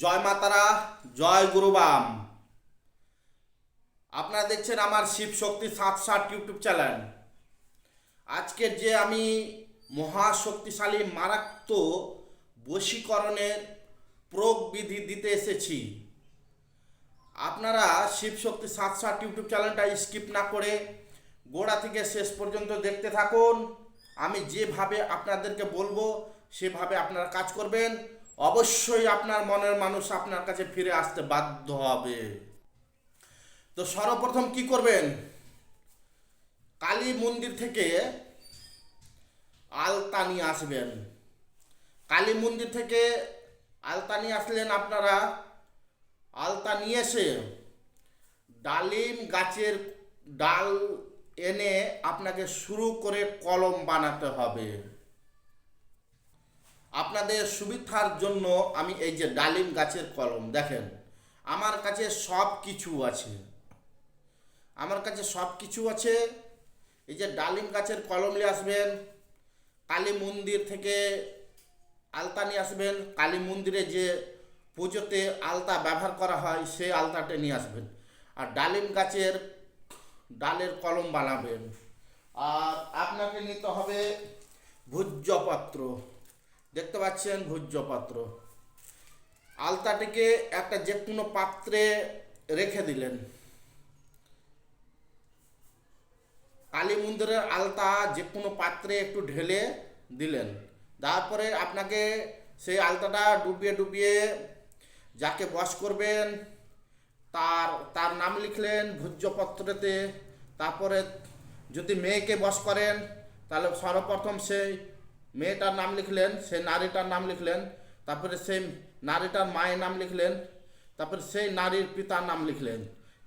জয় মাতারা, জয় গুরুবাম। আপনারা দেখছেন আমার শিব শক্তি ৭ ইউটিউব চ্যানেল। আজকের যে আমি মহাশক্তিশালী মারাত্মক বশীকরণের প্রয়োগ বিধি দিতে এসেছি। আপনারা শিব শক্তি ৭ ইউটিউব চ্যানেলটা স্কিপ না করে গোড়া থেকে শেষ পর্যন্ত দেখতে থাকুন। আমি যেভাবে আপনাদেরকে বলবো সেভাবে আপনারা কাজ করবেন। অবশ্যই আপনার মনের মানুষ আপনার কাছে ফিরে আসতে বাধ্য হবে। তো সর্বপ্রথম কি করবেন, কালী মন্দির থেকে আলতা নিয়ে আসবেন। কালী মন্দির থেকে আলতা নিয়ে আসলেন আপনারা। আলতা নিয়ে এসে ডালিম গাছের ডাল এনে আপনাকে শুরু করে কলম বানাতে হবে। আপনাদের সুবিধার জন্য আমি এই যে ডালিম গাছের কলম দেখেন, আমার কাছে সব কিছু আছে। আমার কাছে সব কিছু আছে। এই যে ডালিম গাছের কলম নিয়ে আসবেন, কালী মন্দির থেকে আলতা নিয়ে আসবেন। কালী মন্দিরে যে পুজোতে আলতা ব্যবহার করা হয় সেই আলতাটা নিয়ে আসবেন। আর ডালিম গাছের ডালের কলম বানাবেন। আর আপনাকে নিতে হবে ভূর্জপত্র। দেখতে পাচ্ছেন ভূর্জপত্র। আলতাটিকে একটা যে কোনো পাত্রে রেখে দিলেন। কালী মন্দিরের আলতা যে কোনো পাত্রে একটু ঢেলে দিলেন। তারপরে আপনাকে সেই আলতাটা ডুবিয়ে ডুবিয়ে যাকে বশ করবেন তার নাম লিখলেন ভূর্জপত্রতে। তারপরে যদি মেয়েকে বশ করেন তাহলে সর্বপ্রথম সেই মেয়েটার নাম লিখলেন, সেই নারীটার নাম লিখলেন। তারপরে সেই নারীটার মায়ের নাম লিখলেন। তারপরে সেই নারীর পিতার নাম লিখলেন।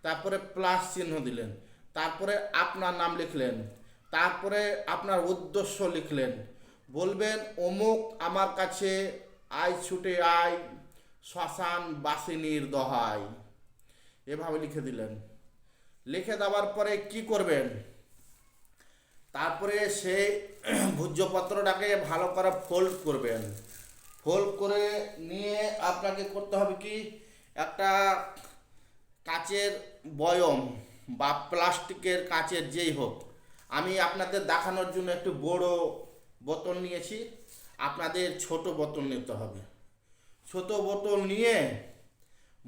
তারপরে প্লাস চিহ্ন দিলেন। তারপরে আপনার নাম লিখলেন। তারপরে আপনার উদ্দেশ্য লিখলেন। বলবেন অমুক আমার কাছে আয় ছুটে আয় শ্মশান বাসিনীর দহাই। এভাবে লিখে দিলেন। লিখে দেওয়ার পরে কি করবেন, তারপরে সেই ভূর্জপত্রটাকে ভালো করে ফোল্ড করবেন। ফোল্ড করে নিয়ে আপনাকে করতে হবে কি, একটা কাচের বয়ম বা প্লাস্টিকের কাচের যেই হোক, আমি আপনাদের দেখানোর জন্য একটু বড় বোতল নিয়েছি। আপনাদের ছোট বোতল নিতে হবে। ছোট বোতল নিয়ে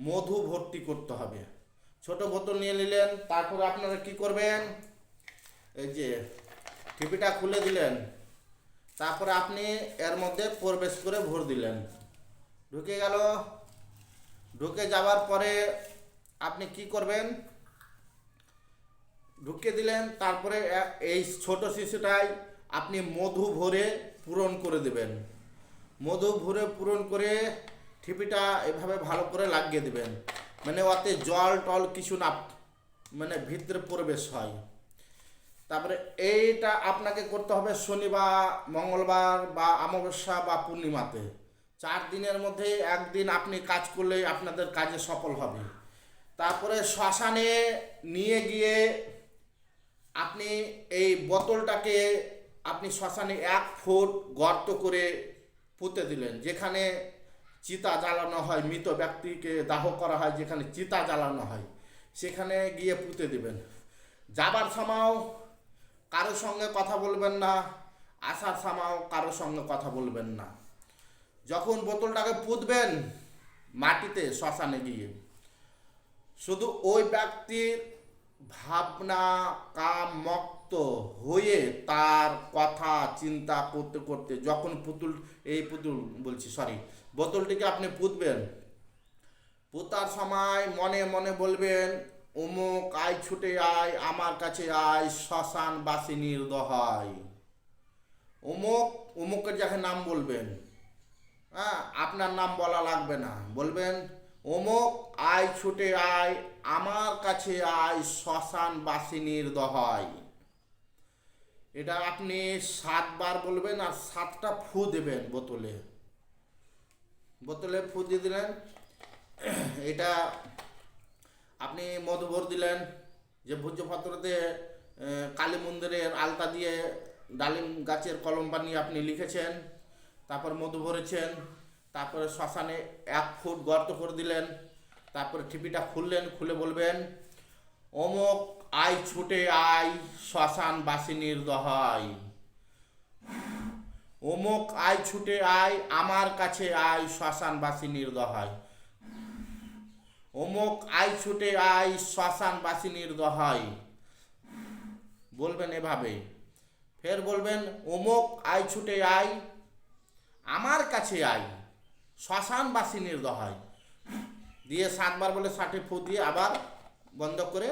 মধু ভর্তি করতে হবে। ছোট বোতল নিয়ে নিলেন। তারপরে আপনারা কি করবেন, এই যে টিপিটা খুলে দিলেন। তারপরে আপনি এর মধ্যে প্রবেশ করে ভর দিলেন। ঢুকে গেল। ঢুকে যাওয়ার পরে আপনি কি করবেন, ঢুকে দিলেন। তারপরে এই ছোট শিশুটাই আপনি মধু ভরে পূরণ করে দেবেন। মধু ভরে পূরণ করে ঠিপিটা এভাবে ভালো করে লাগিয়ে দেবেন, মানে ওতে জল টল কিছু না মানে ভিতরে প্রবেশ হয়। তারপরে এইটা আপনাকে করতে হবে শনিবার, মঙ্গলবার বা অমাবস্যা বা পূর্ণিমাতে। 4 দিনের মধ্যে একদিন আপনি কাজ করলে আপনাদের কাজে সফল হবে। তারপরে শ্মশানে নিয়ে গিয়ে আপনি এই বোতলটাকে আপনি শ্মশানে 1 ফুট গর্ত করে পুঁতে দিলেন। যেখানে চিতা জ্বালানো হয়, মৃত ব্যক্তিকে দাহ করা হয়, যেখানে চিতা জ্বালানো হয় সেখানে গিয়ে পুঁতে দিবেন। যাবার সময়ও কারোর সঙ্গে কথা বলবেন না, আসার সময়ও কারোর সঙ্গে কথা বলবেন না। যখন বোতলটাকে পুঁতবেন মাটিতে শ্মশানে গিয়ে, শুধু ওই ব্যক্তির ভাবনা কাম মুক্ত হয়ে তার কথা চিন্তা করতে করতে যখন বোতলটিকে আপনি পুঁতবেন, পোতার সময় মনে মনে বলবেন অমুক আয় ছুটে আয় আমার কাছে আয় শ্মশান বাসিনীর দহাই। অমুক অমুকের যাকে নাম বলবেন, হ্যাঁ আপনার নাম বলা লাগবে না, বলবেন অমুক আয় ছুটে আয় আমার কাছে আয় শ্মশান বাসিনীর দহাই। এটা আপনি 7 বার বলবেন আর 7টা ফু দেবেন বোতলে। বোতলে ফু দিয়ে দিলেন। এটা আপনি মধু ভর দিলেন। যে ভূর্জপত্রতে কালী মন্দিরের আলতা দিয়ে ডালিম গাছের কলম বানিয়ে আপনি লিখেছেন। তারপর মধু ভরেছেন। তারপরে শ্মশানে 1 ফুট গর্ত করে দিলেন। তারপরে ঠিপিটা খুললেন, খুলে বলবেন, অমুক আয় ছুটে আয় শ্মশানবাসিনীর দহাই, অমুক আয় ছুটে আয় আমার কাছে আয় শ্মশানবাসিনীর দহাই, অমুক আয় ছুটে আয় শ্মশানবাসিনীর দহাই। বলবেন এভাবে। ফের বলবেন, অমুক আয় ছুটে আয় আমার কাছে আয় শ্মশানবাসিনীর দহাই। দিয়ে 7 বার বলে 60 ফুট দিয়ে আবার বন্ধ করে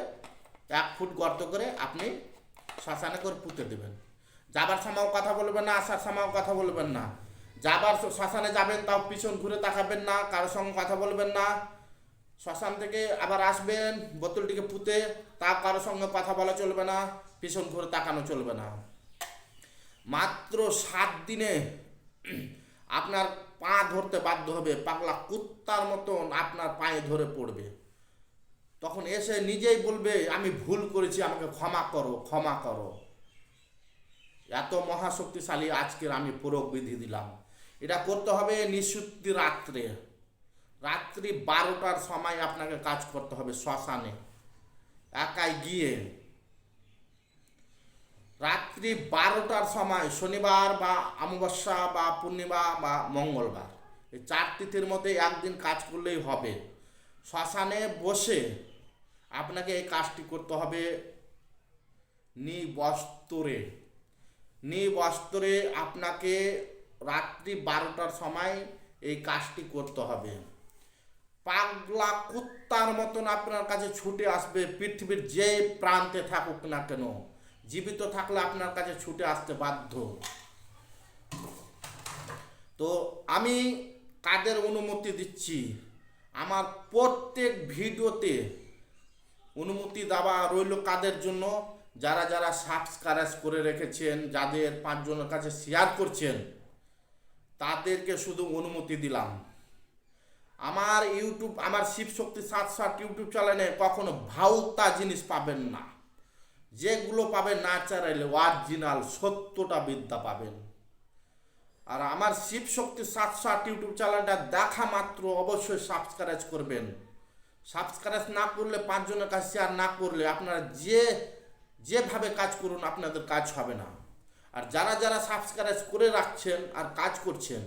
1 ফুট গর্ত করে আপনি শ্মশানে করে পুঁতে দেবেন। যাবার সময়ও কথা বলবেন না, আসার সময়ও কথা বলবেন না। যাবার শ্মশানে যাবেন তাও পিছন ঘুরে তাকাবেন না, কারোর সঙ্গে কথা বলবেন না। শ্মশান থেকে আবার আসবেন বোতলটিকে পুঁতে, তা কারোর সঙ্গে কথা বলা চলবে না, পিছন ঘুরে তাকানো চলবে না। মাত্র 7 দিনে আপনার পা ধরতে বাধ্য হবে, পাগলা কুত্তার মতন আপনার পায়ে ধরে পড়বে। তখন এসে নিজেই বলবে, আমি ভুল করেছি, আমাকে ক্ষমা করো, ক্ষমা করো। এত মহাশক্তিশালী আজকের আমি প্রয়োগ বিধি দিলাম। এটা করতে হবে নিশুতি রাত্রে, রাত্রি 12টার সময় আপনাকে কাজ করতে হবে শ্মশানে একাই গিয়ে। রাত্রি 12টার সময়, শনিবার বা অমাবস্যা বা পূর্ণিমা বা মঙ্গলবার, এই 4 তিথির মধ্যে একদিন কাজ করলেই হবে। শ্মশানে বসে আপনাকে এই কাজটি করতে হবে নিবস্ত্রে। নিবস্ত্রে আপনাকে রাত্রি 12টার সময় এই কাজটি করতে হবে। পাগলা কুত্তার মতন আপনার কাছে ছুটে আসবে, পৃথিবীর যে প্রান্তে থাকুক না কেন, জীবিত থাকলে আপনার কাছে ছুটে আসতে বাধ্য। তো আমি কাদের অনুমতি দিচ্ছি, আমার প্রত্যেক ভিডিওতে অনুমতি দেওয়া রইল কাদের জন্য, যারা যারা সাবস্ক্রাইব করে রেখেছেন, যাদের 5 জনের কাছে শেয়ার করছেন, তাদেরকে শুধু অনুমতি দিলাম। আমার ইউটিউব, আমার শিবশক্তি 760 ইউটিউব চ্যানেলে কখনো ভাউতা জিনিস পাবেন না। যেগুলো পাবেন ন্যাচারাল অরিজিনাল সত্যটা বিদ্যা পাবেন। আর আমার শিবশক্তি 760 ইউটিউব চ্যানেলটা দেখা মাত্র অবশ্যই সাবস্ক্রাইব করবেন। সাবস্ক্রাইব না করলে, 5 জনের কাছে শেয়ার না করলে, আপনারা যেভাবে কাজ করুন আপনাদের কাজ হবে না। আর যারা যারা সাবস্ক্রাইব করে রাখছেন আর কাজ করছেন,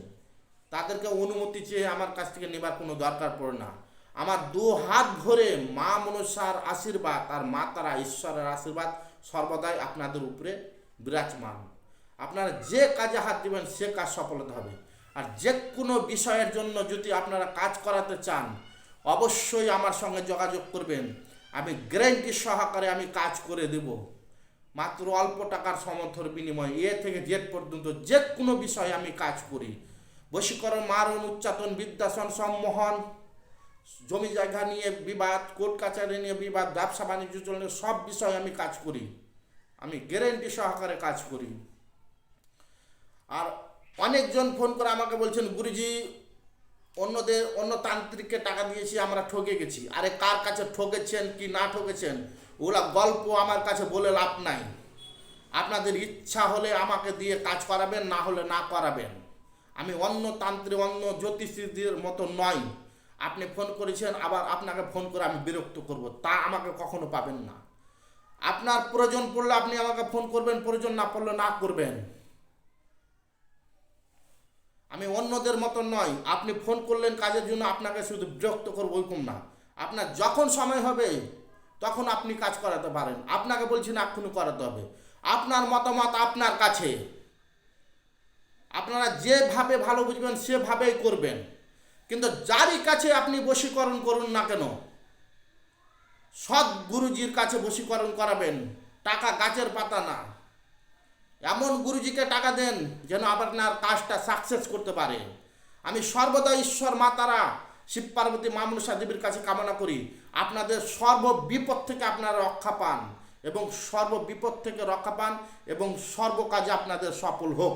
তাদেরকে অনুমতি চেয়ে আমার কাছ থেকে নেবার কোনো দরকার পড়ে না। আমার 2 হাত ভরে মা মনসার আশীর্বাদ আর মা তারা ঈশ্বরের আশীর্বাদ সর্বদাই আপনাদের উপরে বিরাজমান। আপনারা যে কাজে হাত দিবেন সে কাজ সফলতা হবে। আর যে কোনো বিষয়ের জন্য যদি আপনারা কাজ করাতে চান, অবশ্যই আমার সঙ্গে যোগাযোগ করবেন। আমি গ্যারান্টি সহকারে আমি কাজ করে দেব। মাত্র অল্প টাকার সমর্থর বিনিময়ে এ থেকে জেড পর্যন্ত যে কোনো বিষয়ে আমি কাজ করি। বশীকরণ, মারণ, উচ্চাটন, বিদ্যাসন, সম্মোহন, জমি জায়গা নিয়ে বিবাদ, কোর্ট কাছারি নিয়ে বিবাদ, ব্যবসা বাণিজ্য চলনে সব বিষয়ে আমি কাজ করি। আমি গ্যারান্টি সহকারে কাজ করি। আর অনেকজন ফোন করে আমাকে বলছেন, গুরুজি অন্য তান্ত্রিককে টাকা দিয়েছি, আমরা ঠকে গেছি। আরে কার কাছে ঠকেছেন কি না ঠকেছেন ওগুলা গল্প আমার কাছে বলে লাভ নাই। আপনাদের ইচ্ছা হলে আমাকে দিয়ে কাজ করাবেন, না হলে না করাবেন। আমি অন্য তান্ত্রিক, অন্য জ্যোতিষীদের মতো নয়। আপনি ফোন করেছেন, আবার আপনাকে ফোন করে আমি বিরক্ত করব, তা আমাকে কখনো পাবেন না। আপনার প্রয়োজন পড়লে আপনি আমাকে ফোন করবেন, প্রয়োজন না পড়লে না করবেন। আমি অন্যদের মতো নয়। আপনি ফোন করলেন কাজের জন্য, আপনাকে শুধু বিরক্ত করবো ওইরকম না। আপনার যখন সময় হবে তখন আপনি কাজ করাতে পারেন। আপনাকে বলছি না এক্ষুনি করাতে হবে। আপনার মতামত আপনার কাছে, আপনারা যেভাবে ভালো বুঝবেন সেভাবেই করবেন। কিন্তু যারই কাছে আপনি বশীকরণ করুন না কেন, সৎ গুরুজির কাছে বশীকরণ করাবেন। টাকা গাছের পাতা না। এমন গুরুজিকে টাকা দেন যেন আপনার কাজটা সাকসেস করতে পারে। আমি সর্বদা ঈশ্বর মা তারা, শিব পার্বতী, মা মনসা দেবীর কাছে কামনা করি আপনাদের সর্ববিপদ থেকে আপনারা রক্ষা পান, এবং সর্ববিপদ থেকে রক্ষা পান এবং সর্বকাজে আপনাদের সফল হোক।